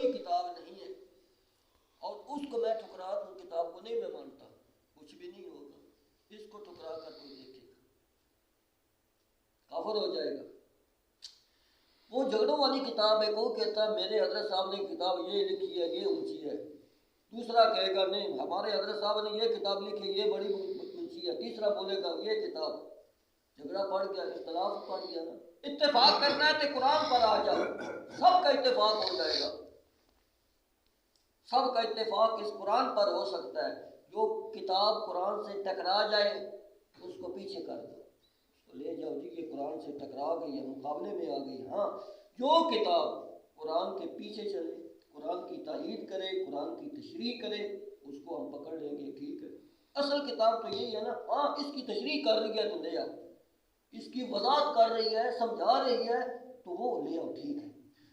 کوئی کتاب نہیں ہے اور اس کو میں ٹھکرا دوں کتاب کو نہیں میں مانتا، کچھ بھی نہیں ہوگا، اس کو ٹھکرا کر کوئی دیکھے گا کافر ہو جائے گا۔ وہ جھگڑوں والی کتاب ہے، وہ کہتا ہے میرے حضرت صاحب نے کتاب یہ لکھی ہے یہ اونچی ہے، دوسرا کہے گا نہیں ہمارے حضرت صاحب نے یہ کتاب لکھی ہے یہ بڑی اونچی ہے، تیسرا بولے گا یہ کتاب، جھگڑا پڑ گیا، اختلاف پڑ گیا نا۔ اتفاق کرنا ہے تو قرآن پر آ جاؤ، سب کا اتفاق ہو جائے گا، سب کا اتفاق اس قرآن پر ہو سکتا ہے۔ جو کتاب قرآن سے ٹکرا جائے اس کو پیچھے کر دو، اس کو لے جاؤ جی یہ قرآن سے ٹکرا گئی ہے، مقابلے میں آ گئی۔ ہاں جو کتاب قرآن کے پیچھے چلے، قرآن کی تائید کرے، قرآن کی تشریح کرے، اس کو ہم پکڑ لیں گے، ٹھیک ہے۔ اصل کتاب تو یہی ہے نا، ہاں اس کی تشریح کر رہی ہے تو لے آؤ، اس کی وضاحت کر رہی ہے، سمجھا رہی ہے تو وہ لے آؤ، ٹھیک ہے۔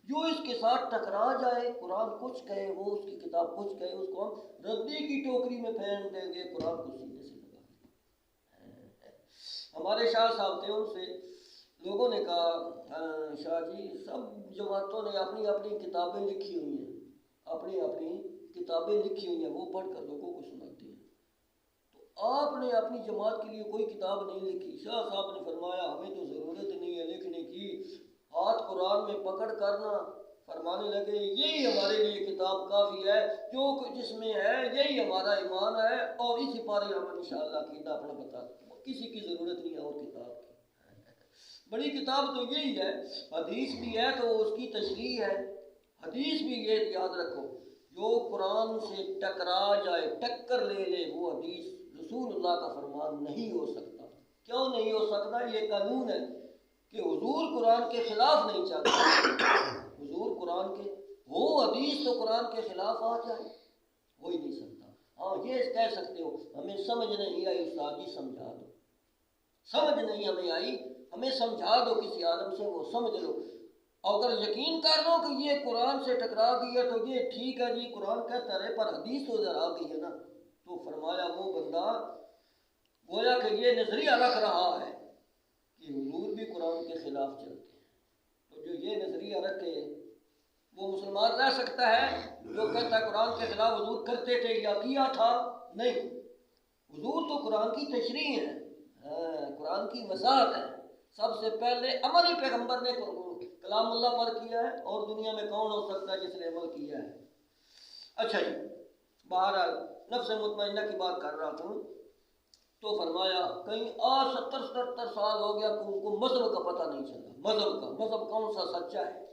جو اس کے ساتھ ٹکرا جائے، قرآن کچھ کہے وہ اس کی کتاب کچھ کہے، اس کو ہم ردی کی ٹوکری میں پھینک دیں گے، قرآن کو سینے سے لگا دیں گے۔ ہمارے شاہ صاحب تھے، ان سے لوگوں نے کہا شاہ جی سب جماعتوں نے اپنی اپنی کتابیں لکھی ہوئی ہیں، اپنی اپنی کتابیں لکھی ہوئی ہیں، وہ پڑھ کر لوگوں کو سناتے ہیں، تو آپ نے اپنی جماعت کے لیے کوئی کتاب نہیں لکھی۔ شاہ صاحب نے فرمایا ہمیں تو ضرورت نہیں ہے لکھنے کی، ہاتھ قرآن میں پکڑ کرنا، فرمانے لگے یہی ہمارے لیے کتاب کافی ہے، جو جس میں ہے یہی ہمارا ایمان ہے، اور اسی بارے ہم انشاءاللہ عقیدہ اپنا بتاتے ہیں، کسی کی ضرورت نہیں ہے اور کتاب کی۔ بڑی کتاب تو یہی ہے، حدیث بھی ہے تو اس کی تشریح ہے، حدیث بھی یہ یاد رکھو جو قرآن سے ٹکرا جائے، ٹکر لے لے، وہ حدیث رسول اللہ کا فرمان نہیں ہو سکتا۔ کیوں نہیں ہو سکتا؟ یہ قانون ہے کہ حضور قرآن کے خلاف نہیں چاہتے، حضور قرآن کے وہ حدیث تو قرآن کے خلاف آ جائے ہو ہی نہیں سکتا۔ ہاں یہ کہہ سکتے ہو ہمیں سمجھ نہیں آئی استاد جی سمجھا دو، سمجھ نہیں ہمیں آئی ہمیں سمجھا دو کسی عالم سے، وہ سمجھ لو، اگر یقین کر لو کہ یہ قرآن سے ٹکرا گئی ہے تو یہ ٹھیک ہے جی قرآن کہتا ہے پر حدیث تو ادھر آ گئی ہے نا، تو فرمایا وہ بندہ گویا کہ یہ نظریہ رکھ رہا ہے کہ حضور بھی قرآن کے خلاف چلتے ہیں، تو جو یہ نظریہ رکھے وہ مسلمان رہ سکتا ہے؟ جو کہتا ہے قرآن کے خلاف حضور کرتے تھے یا کیا تھا، نہیں، حضور تو قرآن کی تشریح ہے، قرآن کی وضاحت ہے، سب سے پہلے عمل ہی پیغمبر نے کلام اللہ پر کیا ہے، اور دنیا میں کون ہو سکتا ہے جس نے عمل کیا ہے۔ اچھا جی، بہرحال نفس مطمئنہ کی بات کر رہا تھا، تو فرمایا کہیں 70-77 سال ہو گیا ان کو مذہب کا پتہ نہیں چلا، مذہب کون سا سچا ہے،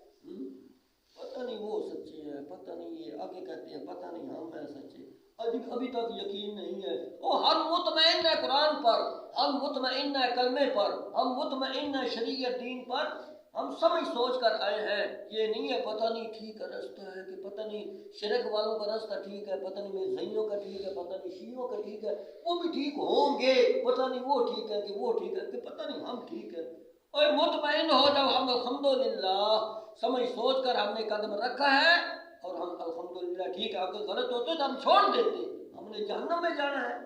پتہ نہیں وہ سچے ہیں، پتہ نہیں یہ آگے کہتے ہیں پتہ نہیں ہم ہیں سچے، ابھی تک یقین نہیں ہے۔ ہم مطمئن ہے قرآن پر، ہم مطمئن ہے کلمے پر، ہم مطمئن ہے شریعت دین پر، ہم سمجھ سوچ کر آئے ہیں، یہ نہیں ہے پتہ نہیں ٹھیک کا راستہ ہے کہ پتہ نہیں شرک والوں کا راستہ ٹھیک ہے، پتہ نہیں مرزائیوں کا ٹھیک ہے، پتہ نہیں شیعوں کا ٹھیک ہے، وہ بھی ٹھیک ہوں گے، پتہ نہیں وہ ٹھیک ہے کہ وہ ٹھیک ہے کہ پتہ نہیں ہم ٹھیک ہے۔ اور مطمئن ہو جاؤ، ہم الحمدللہ سمجھ سوچ کر ہم نے قدم رکھا ہے اور ہم الحمدللہ ٹھیک ہے، اگر غلط ہوتے تو ہم چھوڑ دیتے، ہم نے جہنم میں جانا ہے،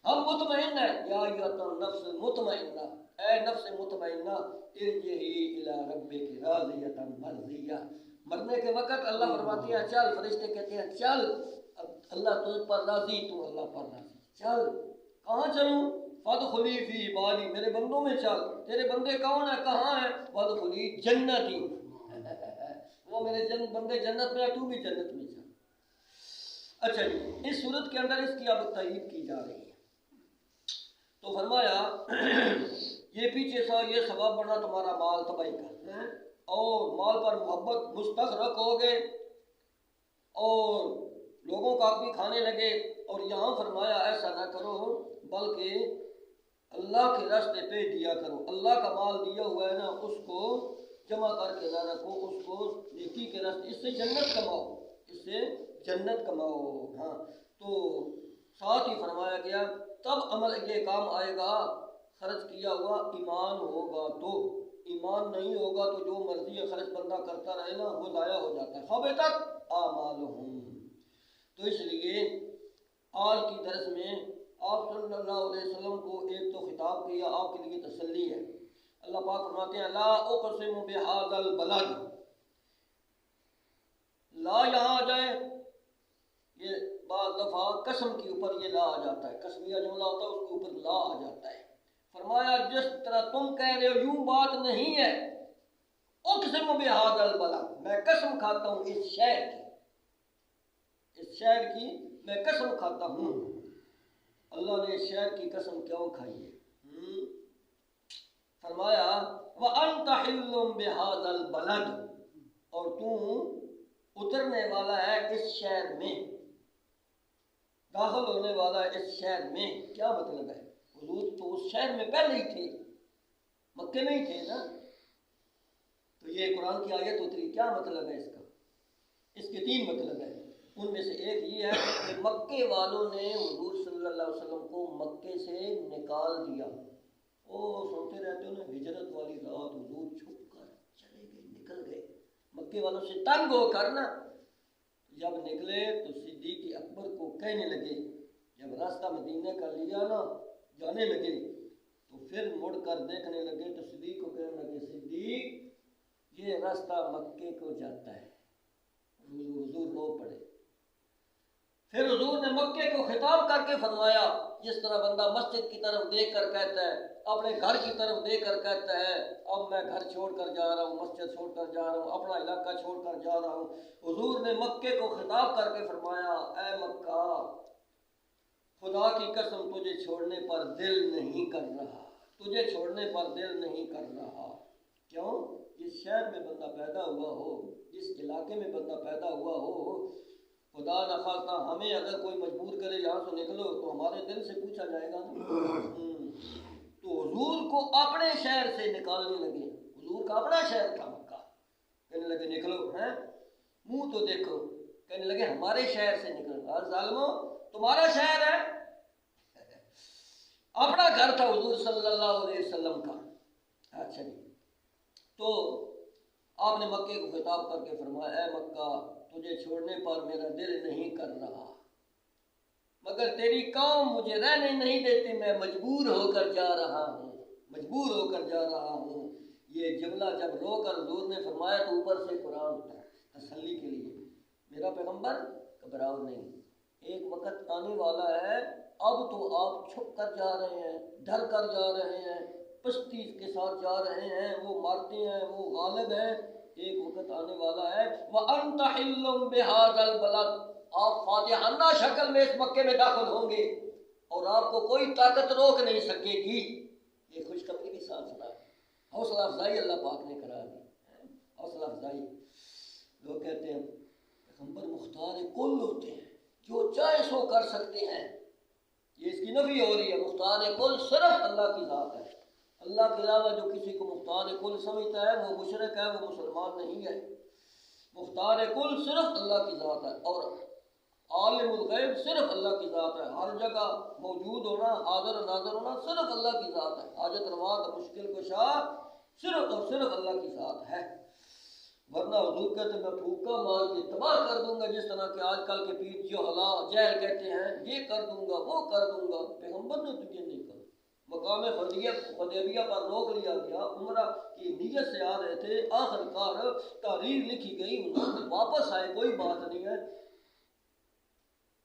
ہم مطمئن ہے۔ یا ایھا النفس المطمئنہ، اے نفس مطمئنہ ارجعی الی ربک راضیۃ مرضیہ، مرنے کے وقت اللہ فرماتے ہیں چل، فرشتے کہتے ہیں چل، اللہ تجھ پر راضی، تو اللہ پر راضی، چل، کہاں چلوں؟ فادخلی فی عبادی، میرے بندوں میں چل، تیرے بندے کون ہیں کہاں ہیں؟ فادخلی جنتی، وہ میرے بندے جنت میں ہیں، تو بھی جنت میں چل۔ اچھا جی، اس صورت کے اندر اس کی اب تائید کی جا رہی ہے، تو فرمایا یہ پیچھے سا یہ سبب بنا تمہارا مال تباہی کا، اور مال پر محبت مستغرق ہو گئے اور لوگوں کا بھی کھانے لگے، اور یہاں فرمایا ایسا نہ کرو بلکہ اللہ کے راستے پہ دیا کرو، اللہ کا مال دیا ہوا ہے نا اس کو جمع کر کے نہ رکھو، اس کو نیکی کے راستے، اس سے جنت کماؤ، اس سے جنت کماؤ۔ ہاں تو ساتھ ہی فرمایا گیا تب عمل یہ کام آئے گا خرچ کیا ہوا ایمان ہوگا، تو ایمان نہیں ہوگا تو جو مرضی خرچ بندہ کرتا رہے نا وہ ضائع ہو جاتا ہے، حبطت اعمالہم۔ تو اس لیے آج کی درس میں آپ صلی اللہ علیہ وسلم کو ایک تو خطاب کیا، آپ کے لیے تسلی ہے، اللہ پاک فرماتے ہیں لا اقسم بہذا البلد، لا یہاں آ جائے، یہ بعض دفعہ قسم کے اوپر یہ لا آ جاتا ہے، قسمیہ جملہ ہوتا ہے اس کے اوپر لا آ جاتا ہے۔ فرمایا جس طرح تم کہہ رہے ہو یوں بات نہیں ہے، اقسم بہذا البلد، میں قسم کھاتا ہوں اس شہر کی، اس شہر کی میں قسم کھاتا ہوں۔ اللہ نے اس شہر کی قسم کیوں کھائی ہے؟ فرمایا وَأَنْتَ حِلٌّ بِهَذَا الْبَلَدِ، اور تو اترنے والا ہے اس شہر میں، داخل ہونے والا ہے اس شہر میں۔ کیا مطلب ہے؟ حضور تو اس شہر میں پہلے ہی تھے، مکے میں ہی تھے نا، تو یہ قرآن کی آیت اتری، کیا مطلب ہے اس کا؟ اس کے تین مطلب ہیں، ان میں سے ایک یہ ہے کہ مکے والوں نے حضور صلی اللہ علیہ وسلم کو مکے سے نکال دیا۔ وہ سنتے رہتے ہو نا، ہجرت والی رات حضور چھپ کر چلے گئے، نکل گئے مکے والوں سے تنگ ہو کر نا۔ جب نکلے تو صدیق اکبر کو کہنے لگے، جب راستہ مدینہ کا لیا نا جانے لگے تو پھر مڑ کر دیکھنے لگے تو صدیق کو کہنے لگے، صدیق یہ راستہ مکے کو جاتا ہے۔ حضور رو پڑے۔ پھر حضور نے مکے کو خطاب کر کے فرمایا، جس طرح بندہ مسجد کی طرف دیکھ کر کہتا ہے، اپنے گھر کی طرف دیکھ کر کہتا ہے اب میں گھر چھوڑ کر جا رہا ہوں، مسجد چھوڑ کر جا رہا ہوں، اپنا علاقہ چھوڑ کر جا رہا ہوں۔ حضور نے مکے کو خطاب کر کے فرمایا، اے مکہ، خدا کی قسم تجھے چھوڑنے پر دل نہیں کر رہا، تجھے چھوڑنے پر دل نہیں کر رہا۔ کیوں؟ جس شہر میں بندہ پیدا ہوا ہو، جس علاقے میں بندہ پیدا ہوا ہو، خدا نخواستہ ہمیں اگر کوئی مجبور کرے یہاں سے نکلو تو ہمارے دل سے پوچھا جائے گا۔ تو حضور کو اپنے شہر سے نکالنے لگے، حضور کا اپنا شہر تھا مکہ، کہنے لگے نکلو، ہیں منہ تو دیکھو، کہنے لگے ہمارے شہر سے نکلو۔ ظالمو تمہارا شہر ہے، اپنا گھر تھا حضور صلی اللہ علیہ وسلم کا۔ اچھا جی، تو آپ نے مکے کو خطاب کر کے فرمایا، اے مکہ، تجھے چھوڑنے پر میرا دل نہیں کر رہا، مگر تیری قوم مجھے رہنے نہیں دیتی، میں مجبور ہو کر جا رہا ہوں، مجبور ہو کر جا رہا ہوں۔ یہ جملہ جب رو کر حضور نے فرمایا تو اوپر سے قرآن اترا تسلی کے لیے، میرا پیغمبر گھبراؤ نہیں، ایک وقت آنے والا ہے، اب تو آپ چھپ کر جا رہے ہیں، ڈر کر جا رہے ہیں، پستی کے ساتھ جا رہے ہیں، وہ مارتے ہیں، وہ غالب ہیں، ایک وقت آنے والا ہے وَأَنْتَ حِلٌّ بِهَذَا الْبَلَدِ، آپ فاتحانہ شکل میں اس مکے میں داخل ہوں گے اور آپ کو کوئی طاقت روک نہیں سکے گی۔ یہ خوشخبری بھی ساتھ سنا، حوصلہ افزائی اللہ پاک نے کرا دی، حوصلہ افزائی۔ لوگ کہتے ہیں پیغمبر مختار کل ہوتے ہیں، جو چاہے سو کر سکتے ہیں، یہ اس کی نفی ہو رہی ہے۔ مختار کل صرف اللہ کی ذات ہے، اللہ کے علاوہ جو کسی کو مختار کل سمجھتا ہے وہ مشرک ہے، وہ مسلمان نہیں ہے۔ مختار کل صرف اللہ کی ذات ہے، اور عالم الغیب صرف اللہ کی ذات ہے، ہر جگہ موجود ہونا، حاضر و ناظر ہونا صرف اللہ کی ذات ہے، حاجت روا مشکل کشا صرف اور صرف اللہ کی ذات ہے۔ ورنہ حضور کہتے ہیں میں پھونکا مار کے تباہ کر دوں گا، جس طرح کہ آج کل کے پیر جہل کہتے ہیں یہ کر دوں گا، وہ کر دوں گا۔ پیغمبر نے تجھے نہیں کہا، مقام حدیبیہ پر روک لیا گیا، عمرہ کی نیت سے آ رہے تھے، آخر کار تحریر لکھی گئی، حضور واپس آئے، کوئی بات نہیں ہے۔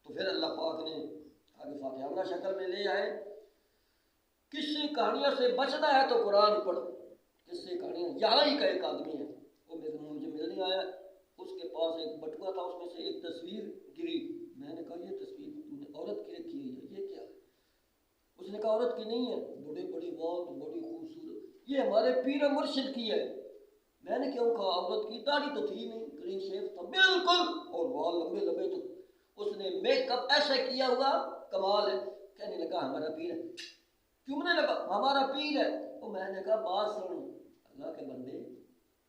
تو پھر اللہ پاک نے آگے فاتحانہ شکل میں لے آئے۔ قصے کہانیاں سے بچنا ہے تو قرآن پڑھو، قصے کہانیاں۔ یہاں ہی کا ایک آدمی ہے، وہ مجھے ملنے آیا، اس کے پاس ایک بٹوا تھا، اس میں سے ایک تصویر گری، میں نے کہا یہ تصویر تم نے عورت کی رکھی ہے، یہ کیا ہے؟ اس نے کہا عورت کی نہیں ہے، بڑی بڑی بات، بڑی خوبصورت، یہ ہمارے پیر مرشد کی ہے۔ میں نے کیوں کہا عورت کی؟ داڑھی تو تھی نہیں، کلین شیف تھا بالکل، اور بال لمبے لمبے، تو اس نے میک اپ ایسا کیا ہوا، کمال ہے۔ کہنے لگا ہمارا پیر ہے، چومنے لگا ہمارا پیر ہے۔ تو میں نے کہا بات سن اللہ کے بندے،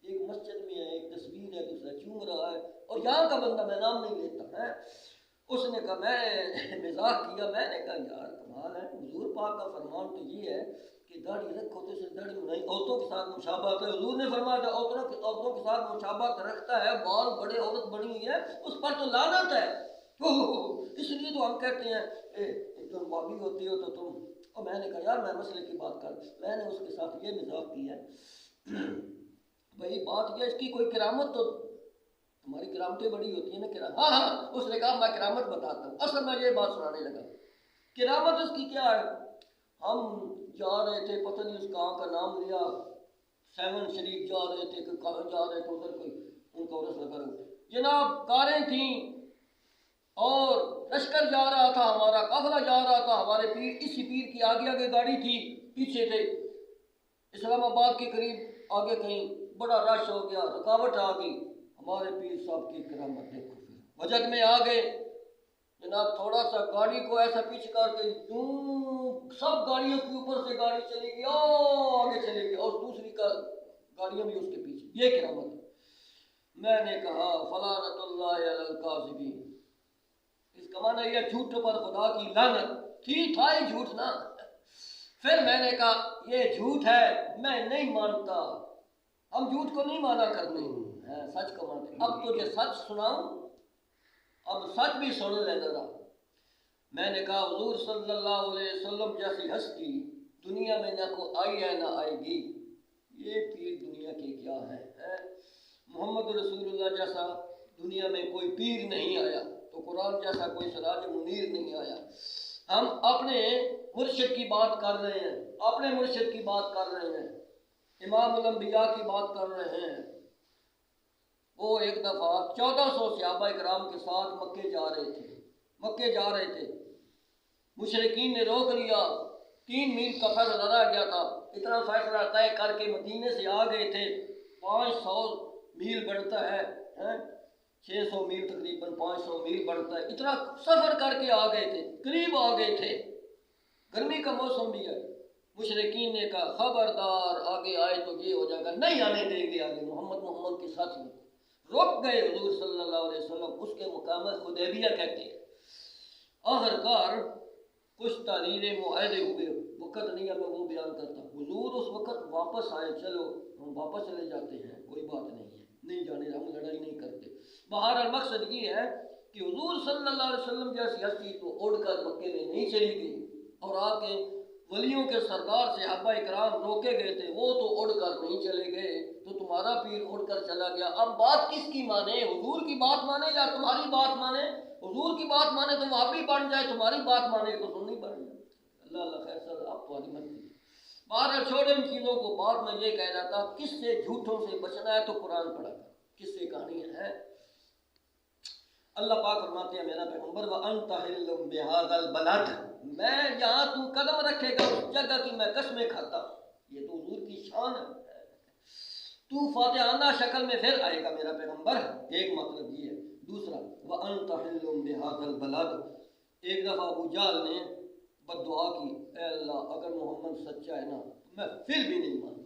ایک مسجد میں ہے، ایک تصویر ہے، دوسرا چوم رہا ہے، اور یہاں کا بندہ میں نام نہیں لیتا ہے۔ اس نے کہا میں مزاح کیا، میں نے کہا یار کمال ہے، حضور پاک کا فرمان تو یہ ہے کہ داڑھی رکھو تو اسے داڑھی نہیں، عورتوں کے ساتھ مشابہت ہے۔ حضور نے فرمایا تھا عورتوں کے ساتھ مشابہت رکھتا ہے، بال بڑے عورت بنی ہوئی ہے، اس پر تو لعنت ہے۔ اس لیے تو ہم کہتے ہیں تم بابی ہوتی ہو تو تم، اور میں نے کہا یار میں مسئلے کی بات کر، میں نے اس کے ساتھ یہ مذاق کیا ہے بھائی، بات یہ اس کی کوئی کرامت تو ہماری کرامتیں بڑی ہوتی ہیں نا کرامت. ہاں ہاں اس نے کہا میں کرامت بتاتا ہوں. اصل میں یہ بات سنانے لگا. کرامت اس کی کیا ہے؟ ہم جا رہے تھے، پتہ نہیں اس گاؤں کا نام لیا، 7 شریف جا رہے تھے کہ کہاں جا رہے تھے، ادھر کوئی ان کا ورث لگا رہا جناب. کاریں تھیں اور لشکر جا رہا تھا، ہمارا قافلہ جا رہا تھا. ہمارے پیر، اسی پیر کی آگے آگے گاڑی تھی، پیچھے تھے. اسلام آباد کے قریب آگے کہیں بڑا رش ہو گیا، رکاوٹ آ گئی. ہمارے پیر صاحب کی کرامت دیکھو، پھر وجد میں آ گئے جناب. تھوڑا سا گاڑی کو ایسا پیچھے کر کے سب گاڑیوں کے اوپر سے گاڑی چلی گئی، آگے چلی گئی، اور دوسری گاڑیاں بھی اس کے پیچھے. یہ کرامت ہے. میں نے کہا فلانت اللہ علی الکاذبین، اس کا معنی یہ جھوٹوں پر خدا کی لعنت تھی، تھا ہی جھوٹ نا. پھر میں نے کہا یہ جھوٹ ہے، میں نہیں مانتا. ہم جھوٹ کو نہیں مانا کرتے ہیں، سچ کو مانتے. اب تجھے سچ سناؤں، اب سچ بھی سن لے ذرا. میں نے کہا حضور صلی اللہ علیہ وسلم جیسی ہستی دنیا میں نہ کو آئی ہے نہ آئے گی. یہ پیر دنیا کے کیا ہے؟ محمد رسول اللہ جیسا دنیا میں کوئی پیر نہیں آیا، تو قرآن جیسا کوئی سراج منیر نہیں آیا. ہم اپنے مرشد کی بات کر رہے ہیں، اپنے مرشد کی بات کر رہے ہیں، امام الانبیاء کی بات کر رہے ہیں. وہ ایک دفعہ 1400 صحابہ کرام کے ساتھ مکے جا رہے تھے. مشرکین نے روک لیا. 3 میل کا فاصلہ رہ گیا تھا. اتنا فاصلہ طے کر کے مدینے سے آ گئے تھے. 500 میل بڑھتا ہے، 600 میل تقریباً 500 میل بڑھتا ہے. اتنا سفر کر کے آ گئے تھے، قریب آ گئے تھے. گرمی کا موسم بھی ہے. مشرکین نے کہا خبردار آگے آئے تو یہ ہو جائے گا، نہیں آنے دیں گے آگے. محمد کے ساتھ رک گئے حضور صلی اللہ علیہ وسلم. اس کے مقام حدیبیہ کہتے ہیں. آخرکار کچھ تحریریں معاہدے ہوئے، وقت نہیں ہے میں وہ بیان کرتا. حضور اس وقت واپس آئے، چلو ہم واپس چلے جاتے ہیں، کوئی بات نہیں ہے، نہیں جانے، ہم لڑائی نہیں کرتے. بہرحال مقصد یہ ہے کہ حضور صلی اللہ علیہ وسلم جیسی ہستی تو اڑ کر مکے میں نہیں چلی گئی، اور آ کے ولیوں کے سردار صحابہ کرام روکے گئے تھے، وہ تو اڑ کر نہیں چلے گئے. تو تمہارا پیر اڑ کر چلا گیا. اب بات کس کی مانے؟ حضور کی بات مانے یا تمہاری بات مانے؟ حضور کی بات مانے تو وہاں بھی بن جائے، تمہاری بات مانے تو سننی پڑے. اللہ اللہ خیر سر، آپ تمہاری مرضی. باہر چھوڑے ان چیزوں کو. بعد میں یہ کہہ رہا تھا کس سے جھوٹوں سے بچنا ہے تو قرآن پڑھا کر. کس سے کہانیاں ہیں. اللہ پاک فرماتے ہیں میرا پیغمبر وَأَنْتَ حِلٌّ بِهَذَا الْبَلَدِ، میں جہاں تو قدم رکھے گا اس جگہ کی میں قسمیں کھاتا ہوں. یہ تو حضور کی شان ہے. تو فاتحانہ شکل میں پھر آئے گا میرا پیغمبر. ایک مطلب یہ ہے. دوسرا وَأَنْتَ حِلٌّ بِهَذَا الْبَلَدِ، ایک دفعہ ابو جہل نے بد دعا کی، اے اللہ اگر محمد سچا ہے نا تو میں پھر بھی نہیں مانتا،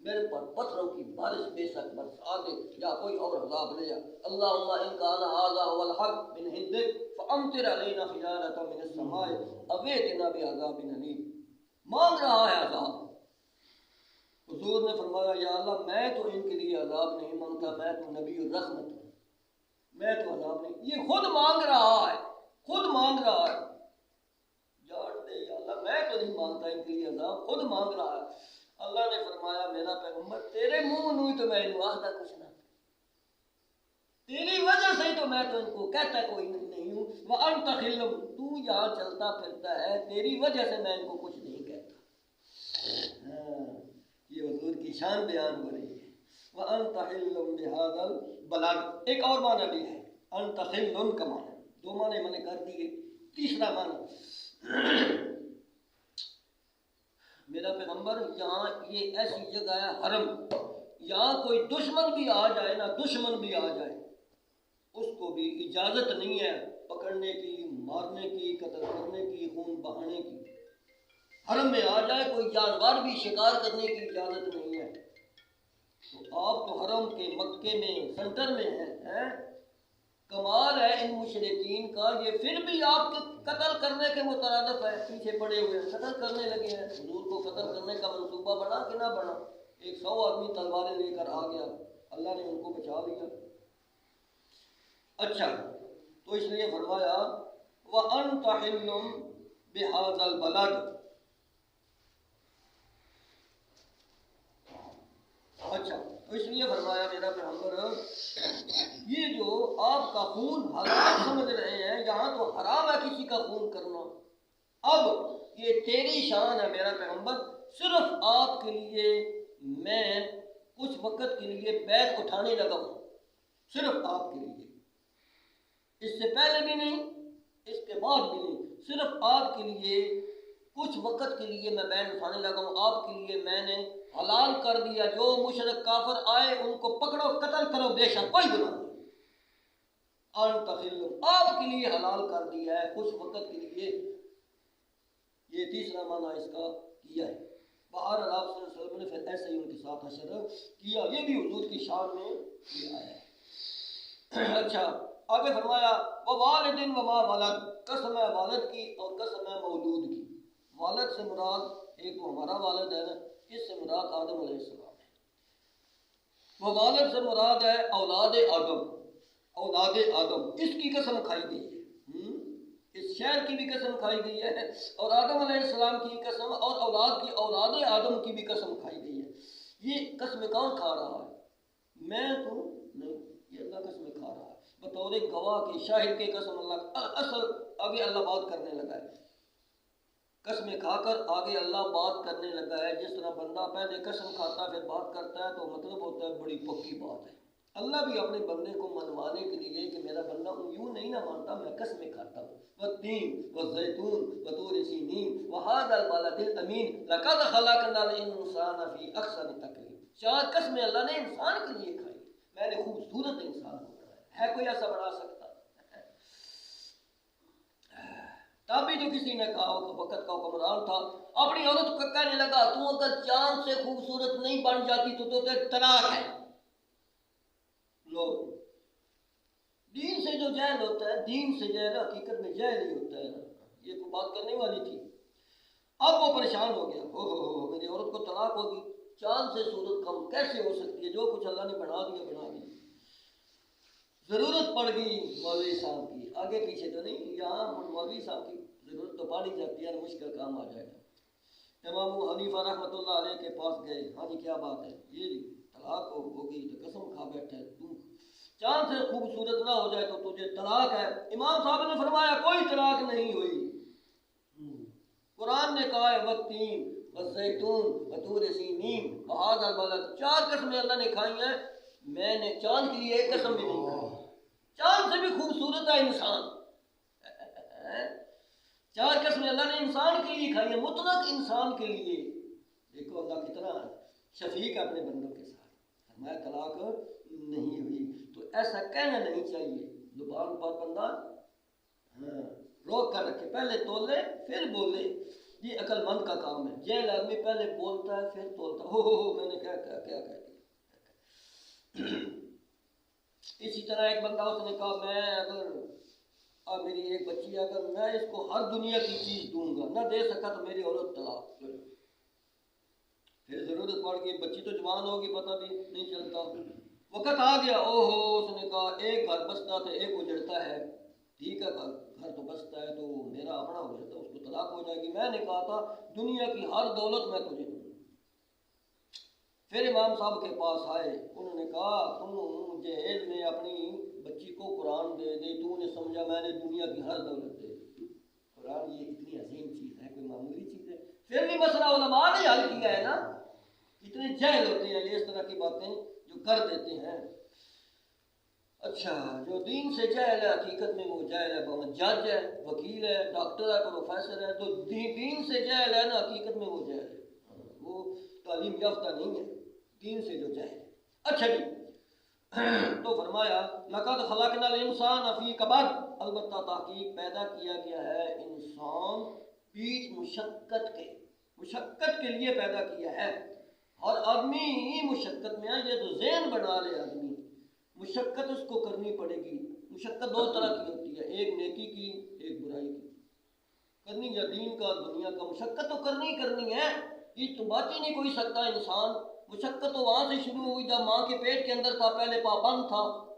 میرے پر پتھروں کی بارش بے شک برسا دے یا کوئی اور عذاب لے جا. اللہم ان کان ھذا هو الحق من عندک فامطر علینا حجارۃ من السماء او ائتنا بعذاب الیم. مانگ رہا ہے عذاب. حضور نے فرمایا یا اللہ میں تو ان کے لیے عذاب نہیں مانگتا، میں تو نبی الرحمت ہوں، میں تو عذاب نہیں. یہ خود مانگ رہا ہے، خود مانگ رہا ہے. جان دے یا اللہ میں تو نہیں مانگتا ان کے لیے عذاب، خود مانگ رہا ہے. اللہ نے فرمایا میرا پیغمبر تیرے منہ نوئی تو میں انہوں آخدہ کچھ نہ، تیری وجہ سے تو میں تو ان کو کہتا کوئی نہیں ہوں. وَأَنْتَ خِلٌّ، تو یہاں چلتا پھرتا ہے، تیری وجہ سے میں ان کو کچھ نہیں کہتا. یہ حضور کی شان بیان ہو رہی ہے. وَأَنْتَ حِلٌّ بِهَذَا الْبَلَدِ. ایک اور معنی بھی ہے انت خِلٌّ کا معنی. 2 معنی میں نے کر دیے. تیسرا معنی میرا پیغمبر یہاں یہ ایسی جگہ ہے حرم، یہاں کوئی دشمن بھی آ جائے نا، دشمن بھی آ جائے اس کو بھی اجازت نہیں ہے پکڑنے کی، مارنے کی، قتل کرنے کی، خون بہانے کی. حرم میں آ جائے کوئی جانور بھی شکار کرنے کی اجازت نہیں ہے. تو آپ تو حرم کے مکے میں سینٹر میں ہیں. کمال ہے ان مشرکین کا، یہ پھر بھی آپ کے قتل کرنے کے مترادف ہے، پیچھے پڑے ہوئے قتل کرنے لگے ہیں. حضور کو قتل کرنے کا منصوبہ بنا کہ نہ بنا. 100 آدمی تلواریں لے کر آ گیا، اللہ نے ان کو بچا لیا. اچھا تو اس لیے فرمایا وَأَنْتَ حِلٌّ بِهَذَا الْبَلَدِ. اچھا اس لیے فرمایا میرا پیغمبر یہ جو آپ کا خون حرام سمجھ رہے ہیں، یہاں تو حرام ہے کسی کا خون کرنا، اب یہ تیری شان ہے میرا پیغمبر، صرف آپ کے لیے میں کچھ وقت کے لیے بیعت اٹھانے لگا ہوں، صرف آپ کے لیے، اس سے پہلے بھی نہیں اس کے بعد بھی نہیں، صرف آپ کے لیے کچھ وقت کے لیے میں بیعت اٹھانے لگا ہوں، آپ کے لیے میں نے حلال کر دیا، جو مشرک کافر آئے ان کو پکڑو قتل کرو، بے شک کوئی گناہ نہیں، انت حل، آپ کے لیے حلال کر دیا ہے کچھ وقت کے لیے، یہ تیسرا معنی اس کا کیا ہے۔ بہر آپ صلی اللہ علیہ وسلم نے پھر ایسے ہی ان کے ساتھ حشر کیا، یہ بھی حضور کی شان میں کیا ہے۔ اچھا آگے فرمایا ووالد وما ولد، قسم ہے والد کی اور قسم ہے مولود کی، والد سے مراد ایک تو ہمارا والد ہے نا، اس سے مراد آدم علیہ السلام ہے، وہ والد سے مراد ہے اولاد آدم، اولاد آدم، اس کی قسم کھائی گئی ہے، اس شہر کی بھی قسم کھائی گئی ہے، اور آدم علیہ السلام کی قسم اور اولاد کی اولاد آدم کی بھی قسم کھائی گئی ہے۔ یہ قسم کون کھا رہا ہے؟ میں تو نہیں، یہ اللہ قسم کھا رہا ہے بطور گواہ کی، شاہد کے قسم، اللہ اصل آگے اللہ بات کرنے لگا ہے، قسمیں کھا کر آگے اللہ بات کرنے لگا ہے، جس طرح بندہ پہلے قسم کھاتا ہے پھر بات کرتا ہے تو مطلب ہوتا ہے بڑی پکی بات ہے، اللہ بھی اپنے بندے کو منوانے کے لیے کہ میرا بندہ یوں نہیں نہ مانتا، میں قسمیں کھاتا ہوں، والتین والزیتون وطور سینین وہذا البلد الامین لقد خلقنا الانسان فی احسن تقویم، چار قسمیں اللہ نے انسان کے لیے کھائی، میں نے خوبصورت انسان کو بنایا ہے، کوئی ایسا بنا سکتا؟ تبھی جو کسی نے کہا وقت کا حکمران تھا، اپنی عورت کو کہنے لگا تو اگر چاند سے خوبصورت نہیں بن جاتی تو طلاق ہے۔ لوگ دین سے جو جہل ہوتا ہے، دین سے جہل حقیقت میں جہل ہی ہوتا ہے نا، یہ کوئی بات کرنے والی تھی، اب وہ پریشان ہو گیا، میری عورت کو طلاق ہوگی، چاند سے صورت کم کیسے ہو سکتی ہے، جو کچھ اللہ نے بنا دیا بنا دیا۔ ضرورت پڑ گئی مولوی صاحب کی، آگے پیچھے تو نہیں، یہاں مولوی صاحب کی ضرورت تو پڑ ہی جاتی ہے، مشکل کام آ جائے گا۔ امام حنیفہ رحمۃ اللہ علیہ کے پاس گئے، ہاں جی کیا بات ہے، یہ طلاق ہو گئی تو قسم کھا بیٹھے، تم چاند سے خوبصورت نہ ہو جائے تو تجھے طلاق ہے۔ امام صاحب نے فرمایا کوئی طلاق نہیں ہوئی، قرآن نے کہا ہے والتین والزیتون وطور سینین وہذا البلد، چار قسمیں اللہ نے کھائی ہیں، میں نے چاند کے لیے ایک قسم بھی نہیں کھائی، چاند سے بھی خوبصورت ہے انسان، چار قسمیں اللہ نے انسان کے لیے کھائی ہیں، مطلق انسان کے لیے۔ دیکھو اللہ کتنا شفیق ہے اپنے بندوں کے ساتھ، فرمایا طلاق نہیں ہوئی، تو ایسا کہنا نہیں چاہیے، زبان پر بندہ روک کر رکھے، پہلے تولے پھر بولے، یہ عقل مند کا کام ہے، جہل آدمی پہلے بولتا ہے پھر تولتا ہے، ہو میں نے کیا کہہ دیا۔ اسی طرح ایک بندہ اس نے کہا میں اگر میری ایک بچی ہے، اگر میں اس کو ہر دنیا کی چیز دوں گا، نہ دے سکا تو میری عورت طلاق، پھر ضرورت پڑ گئی، بچی تو جوان ہوگی پتہ بھی نہیں چلتا، وقت آ گیا، اس نے کہا ایک گھر بستا تو ایک اجڑتا ہے، ٹھیک ہے گھر تو بستا ہے تو میرا اپنا اجڑتا ہے، اس کو طلاق ہو جائے گی، میں نے کہا تھا دنیا کی ہر دولت میں تجھے دوں۔ پھر امام صاحب کے پاس آئے، انہوں نے کہا تم جہیز میں اپنی بچی کو قرآن دے دے، تو نے سمجھا میں نے دنیا کی ہر دولت دے دی، قرآن یہ اتنی عظیم چیز ہے، کوئی معمولی چیز ہے؟ پھر بھی مسئلہ علماء نے حل کیا ہے نا، اتنے جہل ہوتے ہیں یہ اس طرح کی باتیں جو کر دیتے ہیں۔ اچھا جو دین سے جہل ہے حقیقت میں وہ جہل ہے، جج ہے، وکیل ہے، ڈاکٹر ہے، پروفیسر ہے، تو دین سے جہل ہے نا حقیقت میں وہ جہل ہے، وہ تعلیم یافتہ نہیں ہے، دین سے جو جہل ہے۔ اچھا جی تو فرمایا لقد خلقنا الانسان فی کبد، البتہ تحقیق پیدا کیا گیا ہے انسان بیچ مشقت کے لیے پیدا کیا ہے، اور آدمی ہی مشقت میں ہے، یہ تو ذہن بنا لے آدمی، مشقت اس کو کرنی پڑے گی۔ مشقت دو طرح کی ہوتی ہے، ایک نیکی کی ایک برائی کی، کرنی یا دین کا دنیا کا، مشقت تو کرنی ہے، یہ تو بات ہی نہیں کوئی سکتا انسان، مشقت تو وہاں سے شروع ہوئی جب ماں کے پیٹ کے اندر تھا، پہلے پابند تھا،